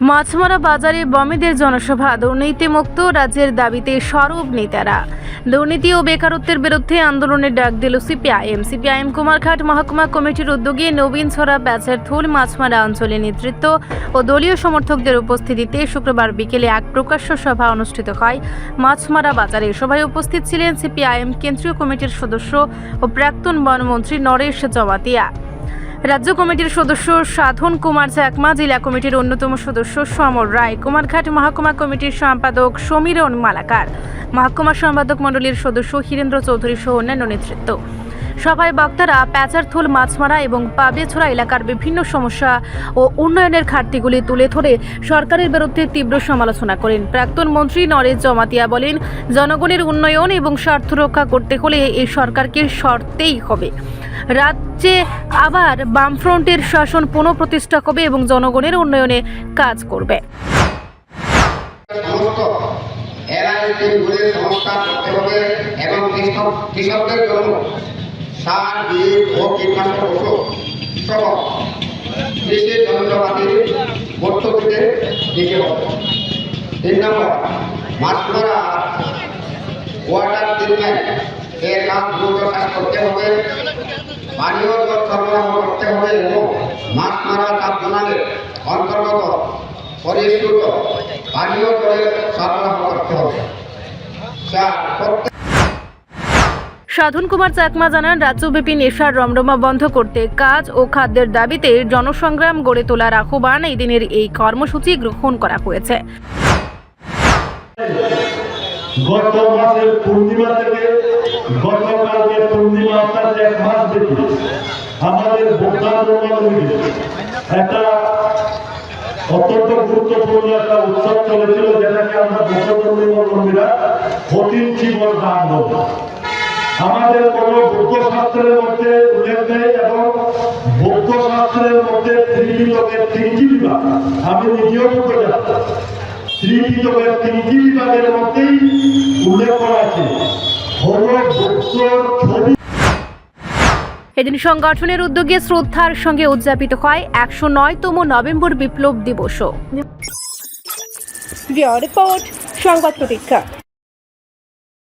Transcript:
মাছমারা বাজারে বমেদের জনসভা। দুর্নীতিমুক্ত রাজ্যের দাবিতে সরব নেতারা। দুর্নীতি ও বেকারত্বের বিরুদ্ধে আন্দোলনের ডাক দিল সিপিআইএম কুমারঘাট মহকুমা কমিটির উদ্যোগে নবীনছড়া প্যাচারথুল মাছমারা অঞ্চলের নেতৃত্ব ও দলীয় সমর্থকদের উপস্থিতিতে শুক্রবার বিকেলে এক প্রকাশ্য সভা অনুষ্ঠিত হয় মাছমারা বাজারে। সভায় উপস্থিত ছিলেন সিপিআইএম কেন্দ্রীয় কমিটির সদস্য ও প্রাক্তন বনমন্ত্রী নরেশ জমাতিয়া, রাজ্য কমিটির সদস্য সাধন কুমার চাকমা, জেলা কমিটির অন্যতম সদস্য সমর রায়, কুমারঘাট মহকুমা কমিটির সম্পাদক সমীরণ মালাকার, মহকুমা সম্পাদক মণ্ডলীর সদস্য হীরেন্দ্র চৌধুরী সহ অন্যান্য নেতৃত্ব। সভায় বক্তারা প্যাচারথুল, মাছমারা এবং পাবেছড়া এলাকার বিভিন্ন সমস্যা ও উন্নয়নের ঘাটতিগুলি তুলে ধরে সরকারের বিরুদ্ধে তীব্র সমালোচনা করেন। প্রাক্তন মন্ত্রী নরেশ জমাতিয়া বলেন, জনগণের উন্নয়ন এবং স্বার্থ রক্ষা করতে হলে এই সরকারকে সরতেই হবে। রাজ্যে আবার বামফ্রন্টের শাসন পুনঃপ্রতিষ্ঠা করবে এবং জনগণের উন্নয়নে কাজ করবে। কৃষকদের জন্য সার, বীজ ও কীটনাশক ওষুধ সহ কৃষির যন্ত্রপাতির ভর্তুকিতে দিতে হবে। 3 নম্বর, মাছমারা ওয়াটার ট্রিটমেন্ট এর কাজ দ্রুত শেষ করতে হবে। পানীয় জল সরবরাহ করতে হবে এবং মাছমারা ট্রাইব্যুনালের অন্তর্গত পরিষ্কৃত পানীয় জলের সরবরাহ করতে হবে। সাধন কুমার চাকমা জানান, রাজ্যব্যাপী নেশার রমরমা বন্ধ করতে কাজ ও খাদ্যের দাবিতে জনসংগ্রাম গড়ে তোলার আহ্বান এই দিনের এই কর্মসূচি গ্রহণ করা হয়েছে। গত মাসের পূর্ণিমা থেকে গতকালকে পূর্ণিমা অর্থাৎ 1 মাস ব্যাপী আমাদের একটা অত্যন্ত গুরুত্বপূর্ণ একটা উৎসব চলেছিল, যেটাকে আমরা বৌদ্ধধর্মীরা কঠিন জীবন দান বলি। আমাদের কোন বৌদ্ধ শাস্ত্রের মধ্যে উল্লেখ নেই এবং বৌদ্ধ শাস্ত্রের মধ্যে ত্রিপিটকের 3টি বিভাগ, আমি নিজেও ত্রিপিটকের 3টি বিভাগের মধ্যেই উল্লেখ করা আছে। এদিন সংগঠনের উদ্যোগে শ্রদ্ধার সঙ্গে উদযাপিত হয় 109তম নভেম্বর বিপ্লব দিবস। রিপোর্ট সংবাদ প্রতীক্ষা।